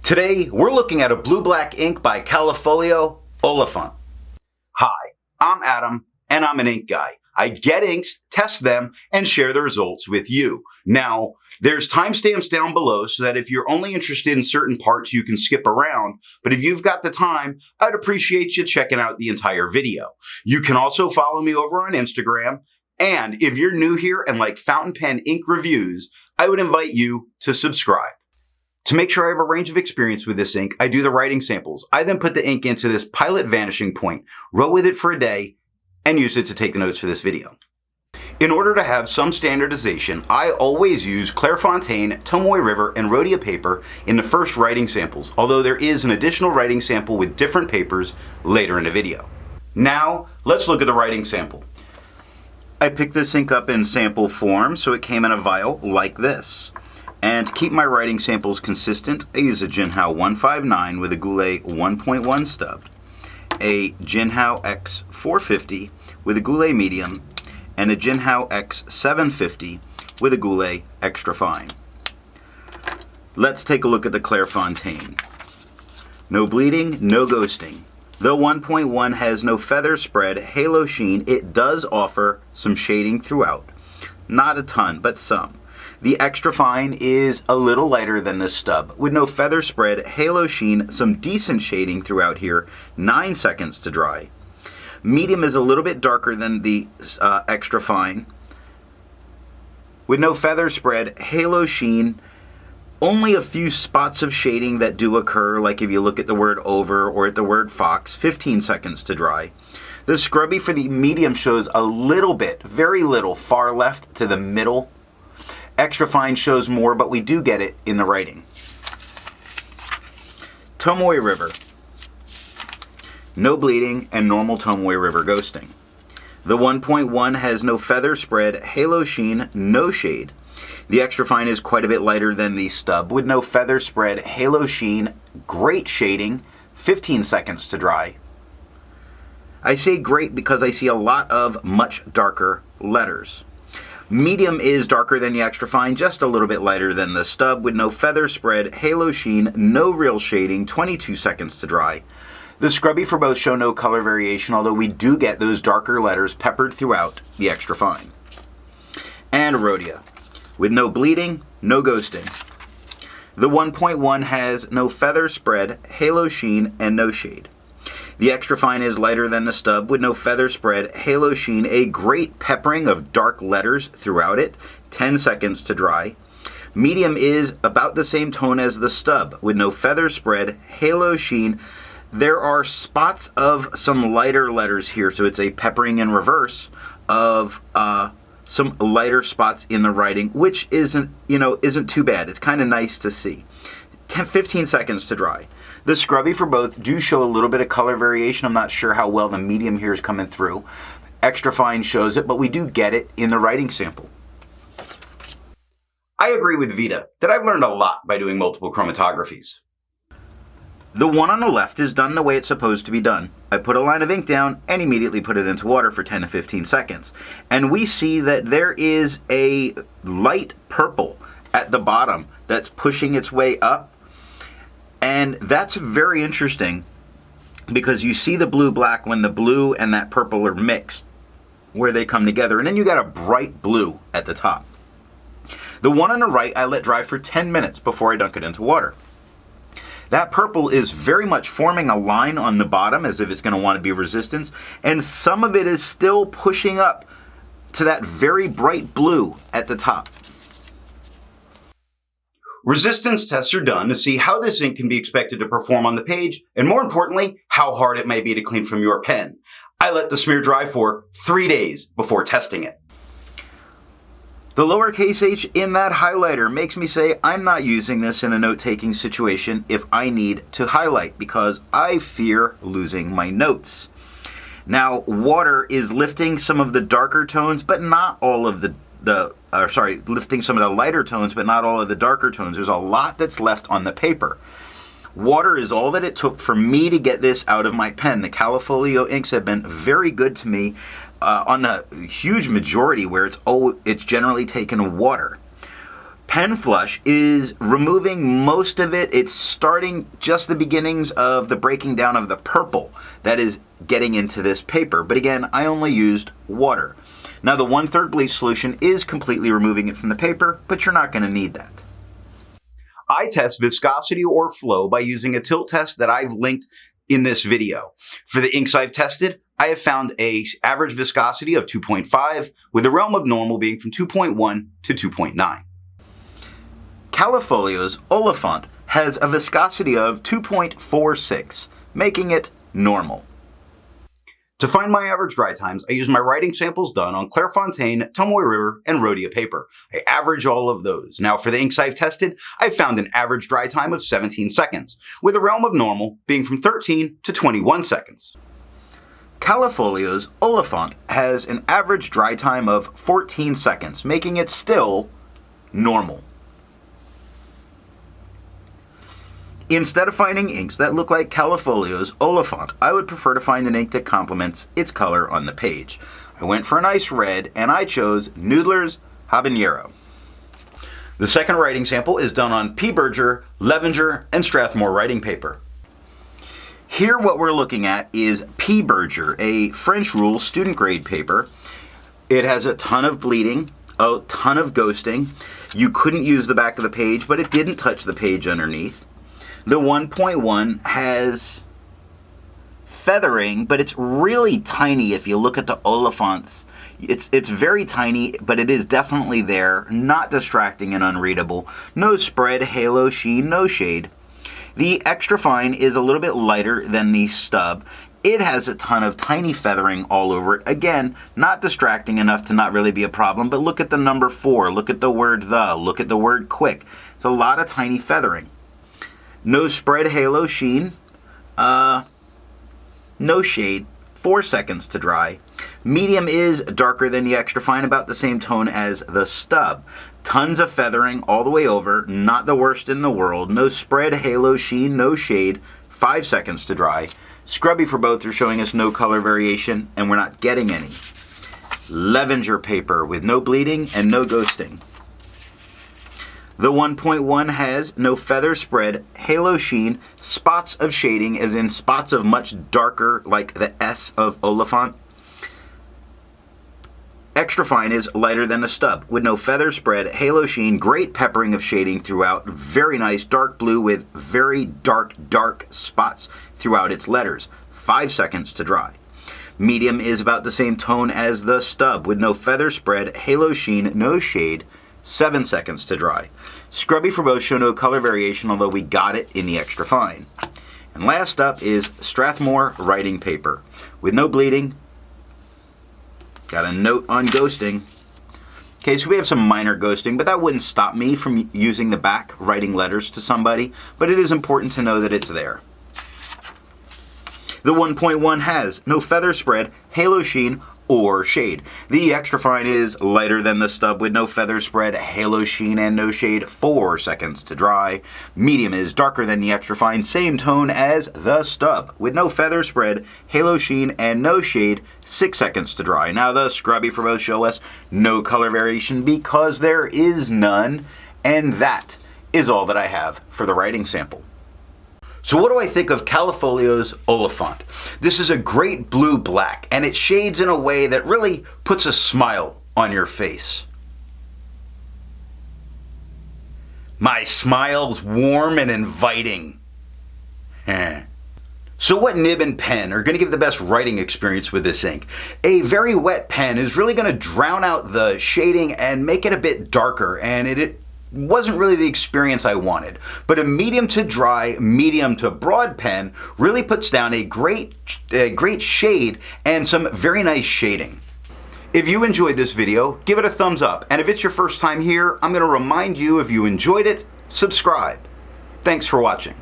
Today, we're looking at a blue-black ink by Callifolio Olifants. Hi, I'm Adam, and I'm an ink guy. I get inks, test them, and share the results with you. Now, there's timestamps down below so that if you're only interested in certain parts, you can skip around. But if you've got the time, I'd appreciate you checking out the entire video. You can also follow me over on Instagram. And if you're new here and like fountain pen ink reviews, I would invite you to subscribe. To make sure I have a range of experience with this ink, I do the writing samples. I then put the ink into this pilot vanishing point, wrote with it for a day, and use it to take the notes for this video. In order to have some standardization, I always use Clairfontaine, Tomoe River, and Rhodia paper in the first writing samples, although there is an additional writing sample with different papers later in the video. Now, let's look at the writing sample. I picked this ink up in sample form, so it came in a vial like this. And to keep my writing samples consistent, I use a Jinhao 159 with a Goulet 1.1 stub, a Jinhao X 450 with a Goulet medium, and a Jinhao X 750 with a Goulet extra fine. Let's take a look at the Clairfontaine. No bleeding, no ghosting. Though 1.1 has no feather spread, halo sheen, it does offer some shading throughout. Not a ton, but some. The extra fine is a little lighter than this stub. With no feather spread, halo sheen, some decent shading throughout here, 9 seconds to dry. Medium is a little bit darker than the extra fine. With no feather spread, halo sheen, only a few spots of shading that do occur, like if you look at the word over or at the word fox, 15 seconds to dry. The scrubby for the medium shows a little bit, very little, far left to the middle. Extra fine shows more, but we do get it in the writing. Tomoe River. No bleeding and normal Tomoe River ghosting. The 1.1 has no feather spread, halo sheen, no shade. The extra fine is quite a bit lighter than the stub with no feather spread, halo sheen, great shading, 15 seconds to dry. I say great because I see a lot of much darker letters. Medium is darker than the extra fine, just a little bit lighter than the stub with no feather spread, halo sheen, no real shading, 22 seconds to dry. The scrubby for both show no color variation, although we do get those darker letters peppered throughout the extra fine. And Rhodia, with no bleeding, no ghosting. The 1.1 has no feather spread, halo sheen, and no shade. The extra fine is lighter than the stub with no feather spread, halo sheen, a great peppering of dark letters throughout it, 10 seconds to dry. Medium is about the same tone as the stub with no feather spread, halo sheen. There are spots of some lighter letters here, so it's a peppering in reverse of some lighter spots in the writing, which isn't too bad. It's kind of nice to see. 15 seconds to dry. The scrubby for both do show a little bit of color variation. I'm not sure how well the medium here is coming through. Extra fine shows it, but we do get it in the writing sample. I agree with Vita that I've learned a lot by doing multiple chromatographies. The one on the left is done the way it's supposed to be done. I put a line of ink down and immediately put it into water for 10 to 15 seconds. And we see that there is a light purple at the bottom that's pushing its way up. And that's very interesting because you see the blue-black when the blue and that purple are mixed, where they come together. And then you got a bright blue at the top. The one on the right I let dry for 10 minutes before I dunk it into water. That purple is very much forming a line on the bottom as if it's going to want to be resistance, and some of it is still pushing up to that very bright blue at the top. Resistance tests are done to see how this ink can be expected to perform on the page, and more importantly, how hard it may be to clean from your pen. I let the smear dry for 3 days before testing it. The lowercase h in that highlighter makes me say I'm not using this in a note-taking situation if I need to highlight because I fear losing my notes. Now, water is lifting some of the darker tones, but not all of lifting some of the lighter tones, but not all of the darker tones. There's a lot that's left on the paper. Water is all that it took for me to get this out of my pen. The Callifolio inks have been very good to me on a huge majority where it's generally taken water. Pen flush is removing most of it. It's starting just the beginnings of the breaking down of the purple that is getting into this paper. But again, I only used water. Now the 1/3 bleach solution is completely removing it from the paper, but you're not going to need that. I test viscosity or flow by using a tilt test that I've linked in this video. For the inks I've tested, I have found an average viscosity of 2.5, with the realm of normal being from 2.1 to 2.9. Callifolio's Olifant has a viscosity of 2.46, making it normal. To find my average dry times, I use my writing samples done on Clairfontaine, Tomoe River, and Rhodia paper. I average all of those. Now for the inks I've tested, I've found an average dry time of 17 seconds, with the realm of normal being from 13 to 21 seconds. Callifolio's Olifant has an average dry time of 14 seconds, making it still normal. Instead of finding inks that look like Callifolio's Olifant, I would prefer to find an ink that complements its color on the page. I went for a nice red, and I chose Noodler's Habanero. The second writing sample is done on P. Berger, Levenger, and Strathmore writing paper. Here what we're looking at is P. Berger, a French rule student grade paper. It has a ton of bleeding, a ton of ghosting. You couldn't use the back of the page, but it didn't touch the page underneath. The 1.1 has feathering, but it's really tiny if you look at the Olifants. It's very tiny, but it is definitely there, not distracting and unreadable. No spread, halo, sheen, no shade. The extra fine is a little bit lighter than the stub. It has a ton of tiny feathering all over it. Again, not distracting enough to not really be a problem, but look at the number 4, look at the word the, look at the word quick. It's a lot of tiny feathering. No spread, halo, sheen, no shade, 4 seconds to dry. Medium is darker than the extra fine, about the same tone as the stub. Tons of feathering all the way over, not the worst in the world. No spread, halo, sheen, no shade, 5 seconds to dry. Scrubby for both are showing us no color variation, and we're not getting any. Levenger paper with no bleeding and no ghosting. The 1.1 has no feather spread, halo sheen, spots of shading, as in spots of much darker, like the S of Olifant. Extra fine is lighter than the stub, with no feather spread, halo sheen, great peppering of shading throughout, very nice dark blue with very dark spots throughout its letters. 5 seconds to dry. Medium is about the same tone as the stub, with no feather spread, halo sheen, no shade, 7 seconds to dry. Scrubby for both show no color variation, although we got it in the extra fine. And last up is Strathmore writing paper. With no bleeding, got a note on ghosting. Okay, so we have some minor ghosting, but that wouldn't stop me from using the back, writing letters to somebody, but it is important to know that it's there. The 1.1 has no feather spread, halo sheen, or shade. The extra fine is lighter than the stub with no feather spread, halo sheen, and no shade. 4 seconds to dry. Medium is darker than the extra fine, same tone as the stub with no feather spread, halo sheen, and no shade. 6 seconds to dry. Now the scrubby for both show us no color variation because there is none, and that is all that I have for the writing sample. So what do I think of Callifolio's Olifant? This is a great blue-black, and it shades in a way that really puts a smile on your face. My smile's warm and inviting. So what nib and pen are going to give the best writing experience with this ink? A very wet pen is really going to drown out the shading and make it a bit darker, and it wasn't really the experience I wanted. But a medium to dry, medium to broad pen really puts down a great shade and some very nice shading. If you enjoyed this video, give it a thumbs up. And if it's your first time here, I'm going to remind you, if you enjoyed it, subscribe. Thanks for watching.